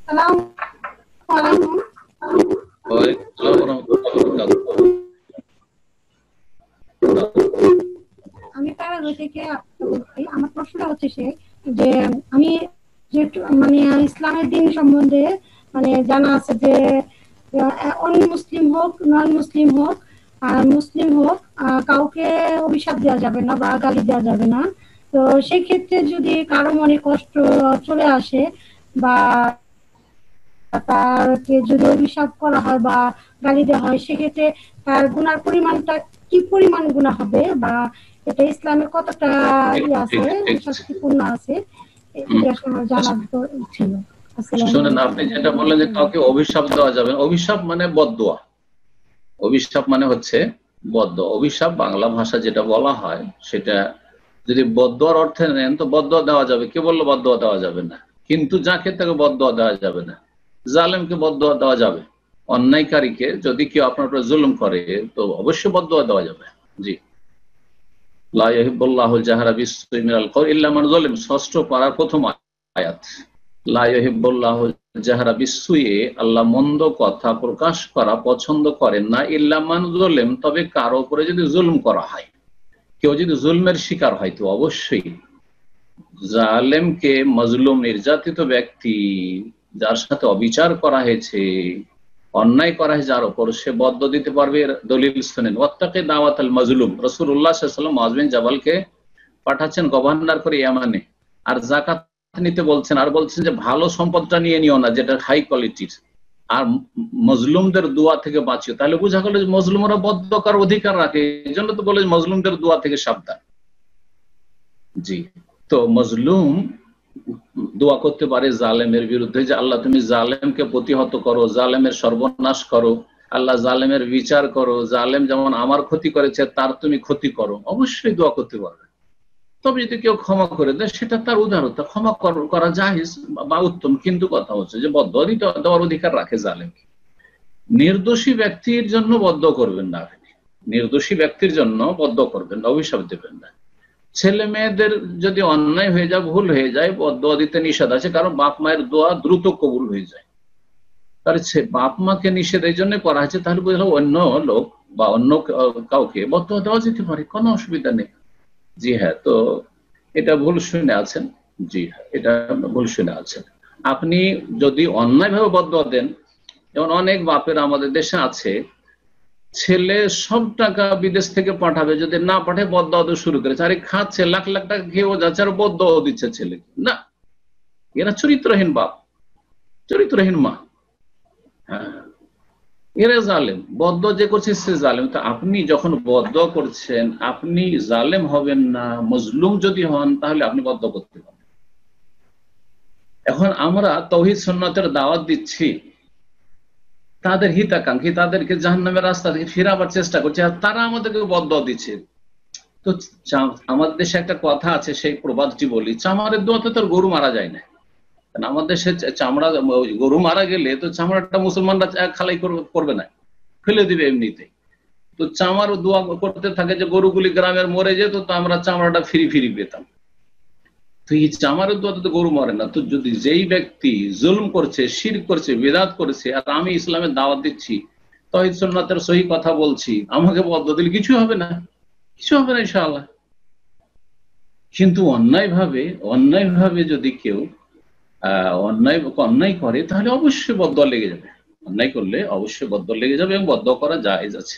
আসসালামু আলাইকুম। ওয়ালাইকুম আসসালাম ওয়া রাহমাতুল্লাহি ওয়া বারাকাতুহু। আমি প্যারাগুয়ে থেকে বলছি। আমার প্রশ্নটা হচ্ছে যে আমি যে মানে ইসলামের দিন সম্বন্ধে মানে জানা আছে যে অন্য মুসলিম হোক নন মুসলিম হোক আর মুসলিম হোক কাউকে অভিশাপ দেওয়া যাবে না বা গালি দেওয়া যাবে না। তো সেই ক্ষেত্রে যদি কারো মনে কষ্ট চলে আসে বা তারকে যদি অভিশাপ করা হয় বা গালি দেওয়া হয়, সেক্ষেত্রে তার গুনার পরিমাণটা কি পরিমাণ গুনাহ হবে বা এটা ইসলামে কতটা আছে, শাস্তিপূর্ণ আছে, এটা আসলে আমার জানার ছিল। শুনেন, আপনি যেটা বললেন যে কাউকে অভিশাপ দেওয়া যাবে, অভিশাপ মানে বদদোয়া। অভিশাপ মানে হচ্ছে বদদোয়া। অভিশাপ বাংলা ভাষা যেটা বলা হয় সেটা যদি বদদোয়ার অর্থে নেন তো বদদোয়া দেওয়া যাবে। কে বললো বদদোয়া দেওয়া যাবে না? কিন্তু যাকে তাকে বদদোয়া দেওয়া যাবে না। জালেমকে বদদোয়া দেওয়া যাবে। অন্যায়কারীকে যদি কেউ আপনার উপরে জুলুম করে তো অবশ্যই বদদোয়া দেওয়া যাবে। জি। লা ইউহিব্বুল্লাহুল জাহরা বিসসুই মিনাল কওলি ইল্লা মান যালাম, ষষ্ঠ পারার প্রথম আয়াত। লা ইউহিব্বুল্লাহুল জাহরা বিসসুই, আল্লাহ মন্দ কথা প্রকাশ করা পছন্দ করেন না, ইল্লা মান যালাম, তবে কারো উপরে যদি জুলুম করা হয়, কেউ যদি জুলমের শিকার হয় তো অবশ্যই জালেমকে, মজলুম নির্যাতিত ব্যক্তি যার সাথে অবিচার করা হয়েছে, অন্যায় করা হয়েছে যার উপর, সে বদ্দ দিতে পারবে। দলিল শুনেন, ওয়াত্তাকি দাওয়াতাল মাজলুম। রাসূলুল্লাহ সাল্লাল্লাহু আলাইহি ওয়াসাল্লাম মুআয বিন জাবালকে পাঠাচ্ছেন গভর্নর করে ইয়ামানে, আর যাকাত নিতে বলছেন, আর বলছেন যে ভালো সম্পদটা নিয়ে নিও না যেটা হাই কোয়ালিটির, আর মজলুমদের দোয়া থেকে বাঁচিও। তাহলে বোঝা গেল যে মজলুমরা বদ্দ করার অধিকার রাখে, এই জন্য তো বলে মজলুমদের দোয়া থেকে সাবধান। জি। তো মজলুম দোয়া করতে পারে জালেমের বিরুদ্ধে যে আল্লাহ তুমি জালেমকে প্রতিহত করো, জালেমের সর্বনাশ করো, আল্লাহ জালেমের বিচার করো, জালেম যেমন আমার ক্ষতি করেছে তার তুমি ক্ষতি করো, অবশ্যই দোয়া করতে পারবে। তবে যদি কেউ ক্ষমা করে দেয় সেটা তার উদারতা, ক্ষমা করা জায়েজ বা উত্তম। কিন্তু কথা হচ্ছে যে বদদোয়া দেওয়ার অধিকার রাখে জালেমকে। নির্দোষী ব্যক্তির জন্য বদদোয়া করবেন না আপনি, নির্দোষী ব্যক্তির জন্য বদদোয়া করবেন না, অভিশাপ দেবেন না। ছেলে মেয়েদের যদি অন্যায় হয়ে যায়, ভুল হয়ে যায়, বদদোয়া দিতে নিষেধ আছে, কারণ বাপ মায়ের দোয়া দ্রুত কবুল হয়ে যায়। তার বাপ মাকে নিষেধ এই জন্য করা হয়েছে, তাহলে বুঝলাম অন্য লোক বা অন্য কাউকে বদদোয়া দেওয়া যেতে পারে, কোনো অসুবিধা নেই। জি হ্যাঁ, তো এটা ভুল শুনে আছেন। জি হ্যাঁ, এটা ভুল শুনে আছেন। আপনি যদি অন্যায়ভাবে বদদোয়া দেন, যেমন অনেক বাপের আমাদের দেশে আছে, ছেলে সব টাকা বিদেশ থেকে পাঠাবে, যদি না পাঠায় বদদোয়া দেওয়া শুরু করেছে, আরে খাচ্ছে লাখ লাখ টাকা খেয়েও যাচ্ছে আর বদদোয়া দিচ্ছে ছেলে। না, এরা চরিত্রহীন বাপ, চরিত্রহীন মা। হ্যাঁ, এরা জালেম। বদদোয়া যে করছে সে জালেম। তা আপনি যখন বদদোয়া করছেন আপনি জালেম হবেন না, মজলুম যদি হন তাহলে আপনি বদদোয়া করতে পারেন। এখন আমরা তাওহীদ সুন্নাতের দাওয়াত দিচ্ছি, তাদের হিতাকাঙ্ক্ষী, তাদেরকে জাহান্নামের রাস্তা থেকে ফিরাবার চেষ্টা করছে, আর তারা আমাদেরকে বদদোয়া দিচ্ছে। তো আমাদের দেশে একটা কথা আছে, সেই প্রবাদটি বলি, চামারের দোয়াতে তোর গরু মারা যায় না। আমাদের দেশে চামড়া, গরু মারা গেলে তো চামড়াটা মুসলমানরা খালাই করবে না, ফেলে দিবে এমনিতে। তো চামার দোয়া করতে থাকে যে গরুগুলি গ্রামের মরে যেত, তো আমরা চামড়াটা ফিরি ফিরি পেতাম। তো এই চামারের দোয়াতে তো গরু মরে না। তো যদি যেই ব্যক্তি জুলম করছে, শিরক করছে, বিদআত করছে, আর আমি ইসলামের দাওয়াত দিচ্ছি, তাওহীদ সুন্নাতের সহি কথা বলছি, আমাকে বদদোয়া দিলে কিছু হবে না, কিছু হবে না ইনশাআল্লাহ। কিন্তু অন্যায়ভাবে যদি কেউ অন্যায় করে তাহলে অবশ্যই বদদোয়া লেগে যাবে। অন্যায় করলে অবশ্যই বদদোয়া লেগে যাবে এবং বদদোয়া করা জায়েজ আছে।